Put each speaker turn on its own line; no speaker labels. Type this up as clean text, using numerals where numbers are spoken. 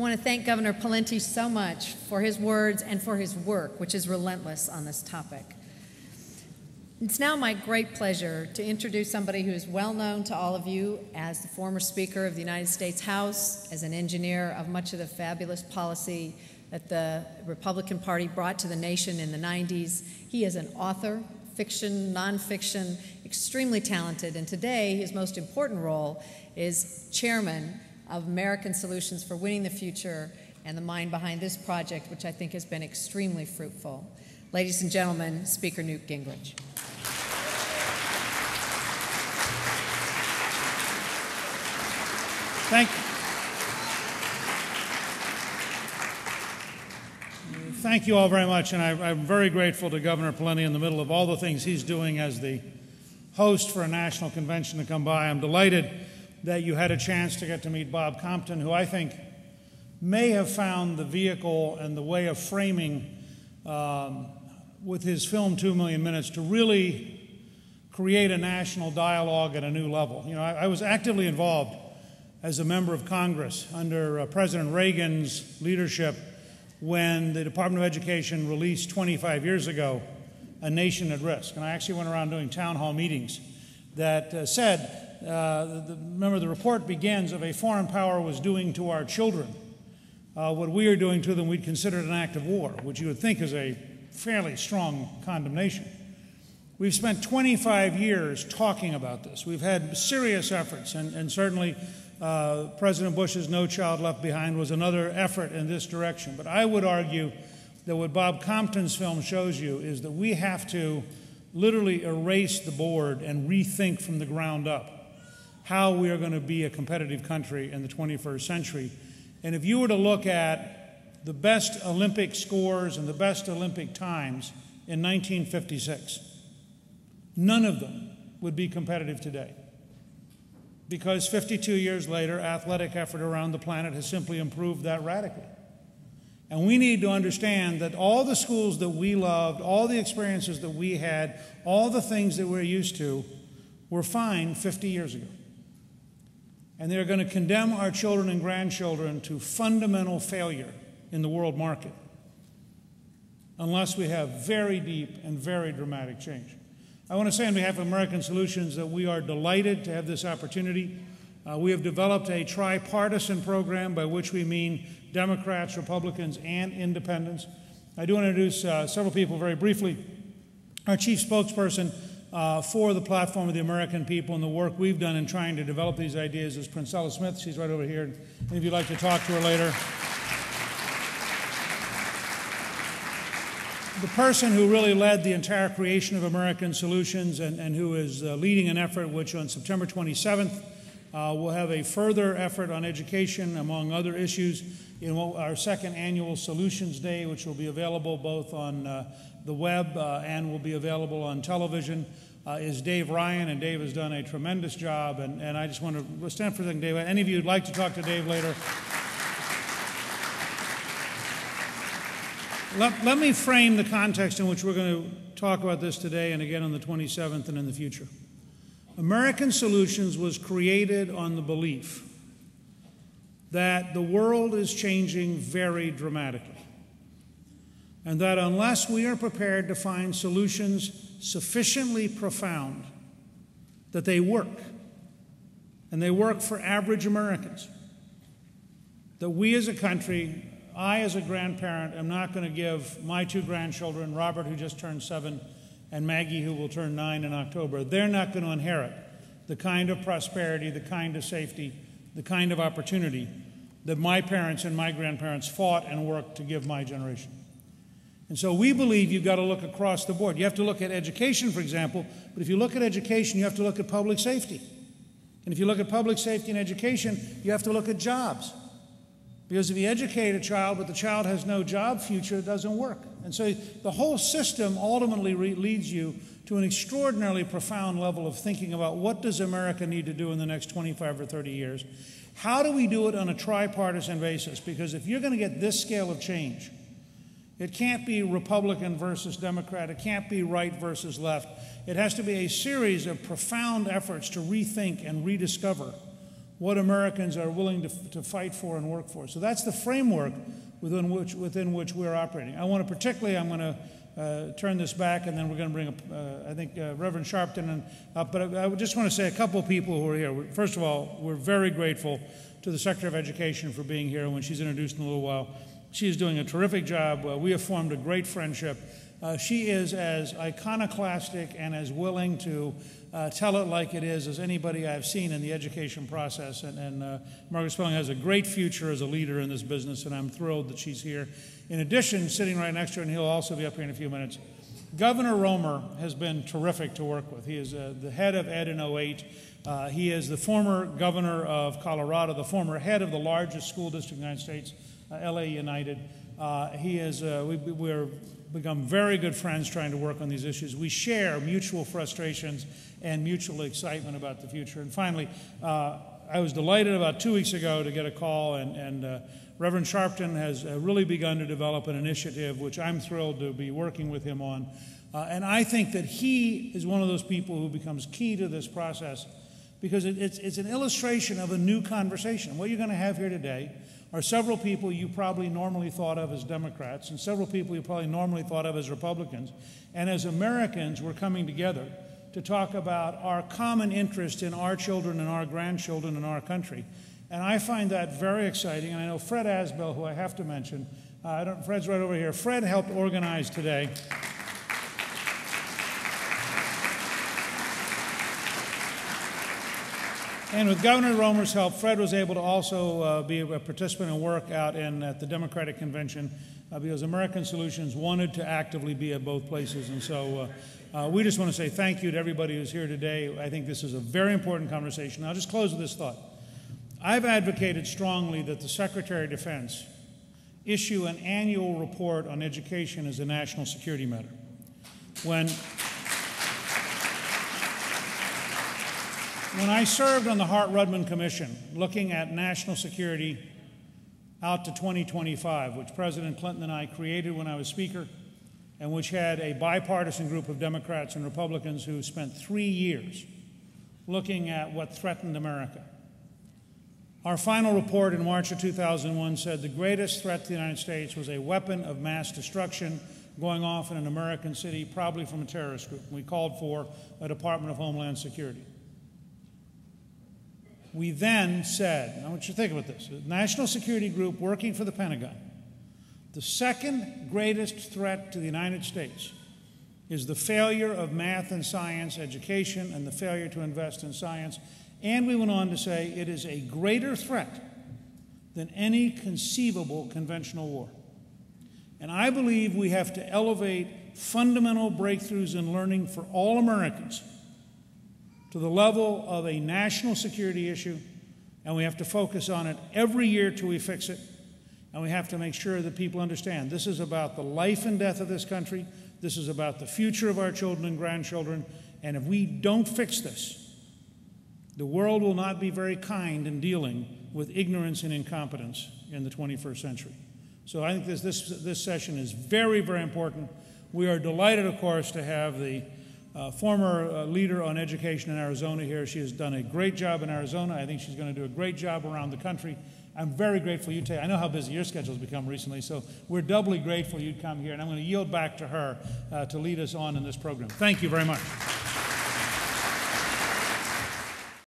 want to thank Governor Pawlenty so much for his words and for his work, which is relentless on this topic. It's now my great pleasure to introduce somebody who is well known to all of you as the former Speaker of the United States House, as an engineer of much of the fabulous policy that the Republican Party brought to the nation in the 90s. He is an author, fiction, nonfiction, extremely talented, and today his most important role is chairman of American Solutions for Winning the Future and the mind behind this project, which I think has been extremely fruitful. Ladies and gentlemen, Speaker Newt Gingrich.
Thank you all very much, and I'm very grateful to Governor Pawlenty in the middle of all the things he's doing as the host for a national convention to come by. I'm delighted that you had a chance to get to meet Bob Compton, who I think may have found the vehicle and the way of framing with his film 2 Million Minutes to really create a national dialogue at a new level. You know, I was actively involved as a member of Congress under President Reagan's leadership when the Department of Education released 25 years ago A Nation at Risk. And I actually went around doing town hall meetings that said, remember the report begins, if a foreign power was doing to our children what we are doing to them, we'd consider it an act of war, which you would think is a fairly strong condemnation. We've spent 25 years talking about this. We've had serious efforts, and certainly President Bush's No Child Left Behind was another effort in this direction. But I would argue that what Bob Compton's film shows you is that we have to literally erase the board and rethink from the ground up how we are going to be a competitive country in the 21st century. And if you were to look at the best Olympic scores and the best Olympic times in 1956, none of them would be competitive today, because 52 years later, athletic effort around the planet has simply improved that radically. And we need to understand that all the schools that we loved, all the experiences that we had, all the things that we're used to were fine 50 years ago. And they're going to condemn our children and grandchildren to fundamental failure in the world market unless we have very deep and very dramatic change. I want to say on behalf of American Solutions that we are delighted to have this opportunity. We have developed a tripartisan program by which we mean Democrats, Republicans, and independents. I do want to introduce several people very briefly. Our chief spokesperson for the platform of the American people and the work we've done in trying to develop these ideas is Princella Smith. She's right over here. And if you'd like to talk to her later. The person who really led the entire creation of American Solutions and who is leading an effort which on September 27th will have a further effort on education, among other issues, in our second annual Solutions Day, which will be available both on the web and will be available on television, is Dave Ryan. And Dave has done a tremendous job. And I just want to stand for a second, Dave. Any of you who'd like to talk to Dave later? Let me frame the context in which we're going to talk about this today and again on the 27th and in the future. American Solutions was created on the belief that the world is changing very dramatically, and that unless we are prepared to find solutions sufficiently profound that they work, and they work for average Americans, that we as a country, I as a grandparent, am not going to give my two grandchildren, Robert, who just turned 7, and Maggie, who will turn 9 in October, they're not going to inherit the kind of prosperity, the kind of safety, the kind of opportunity that my parents and my grandparents fought and worked to give my generation. And so we believe you've got to look across the board. You have to look at education, for example, but if you look at education, you have to look at public safety. And if you look at public safety and education, you have to look at jobs. Because if you educate a child, but the child has no job future, it doesn't work. And so the whole system ultimately leads you to an extraordinarily profound level of thinking about what does America need to do in the next 25 or 30 years. How do we do it on a tripartisan basis? Because if you're going to get this scale of change, it can't be Republican versus Democrat. It can't be right versus left. It has to be a series of profound efforts to rethink and rediscover what Americans are willing to fight for and work for. So that's the framework within which we're operating. I'm going to turn this back, and then we're going to bring up, I think, Reverend Sharpton. But I just want to say a couple of people who are here. First of all, we're very grateful to the Secretary of Education for being here. When she's introduced in a little while, she is doing a terrific job. We have formed a great friendship. She is as iconoclastic and as willing to tell it like it is as anybody I've seen in the education process. And Margaret Spelling has a great future as a leader in this business, and I'm thrilled that she's here. In addition, sitting right next to her, and he'll also be up here in a few minutes, Governor Romer has been terrific to work with. He is the head of Ed in 08. He is the former governor of Colorado, the former head of the largest school district in the United States, LA United. We're become very good friends trying to work on these issues. We share mutual frustrations and mutual excitement about the future. And finally, I was delighted about 2 weeks ago to get a call, and Reverend Sharpton has really begun to develop an initiative which I'm thrilled to be working with him on. And I think that he is one of those people who becomes key to this process, because it's an illustration of a new conversation. What you're going to have here today are several people you probably normally thought of as Democrats and several people you probably normally thought of as Republicans. And as Americans, we're coming together to talk about our common interest in our children and our grandchildren and our country. And I find that very exciting. And I know Fred Asbell, who I have to mention, Fred's right over here. Fred helped organize today. And with Governor Romer's help, Fred was able to also be a participant and work out at the Democratic Convention because American Solutions wanted to actively be at both places. And so we just want to say thank you to everybody who's here today. I think this is a very important conversation. I'll just close with this thought. I've advocated strongly that the Secretary of Defense issue an annual report on education as a national security matter. When I served on the Hart-Rudman Commission, looking at national security out to 2025, which President Clinton and I created when I was Speaker, and which had a bipartisan group of Democrats and Republicans who spent 3 years looking at what threatened America. Our final report in March of 2001 said the greatest threat to the United States was a weapon of mass destruction going off in an American city, probably from a terrorist group. We called for a Department of Homeland Security. We then said, I want you to think about this, a national security group working for the Pentagon, the second greatest threat to the United States is the failure of math and science education and the failure to invest in science. And we went on to say it is a greater threat than any conceivable conventional war. And I believe we have to elevate fundamental breakthroughs in learning for all Americans to the level of a national security issue, and we have to focus on it every year till we fix it, and we have to make sure that people understand this is about the life and death of this country, this is about the future of our children and grandchildren, and if we don't fix this, the world will not be very kind in dealing with ignorance and incompetence in the 21st century. So I think this session is very, very important. We are delighted, of course, to have the former leader on education in Arizona here. She has done a great job in Arizona. I think she's going to do a great job around the country. I'm very grateful you take. I know how busy your schedule has become recently, so we're doubly grateful you'd come here. And I'm going to yield back to her to lead us on in this program. Thank you very much.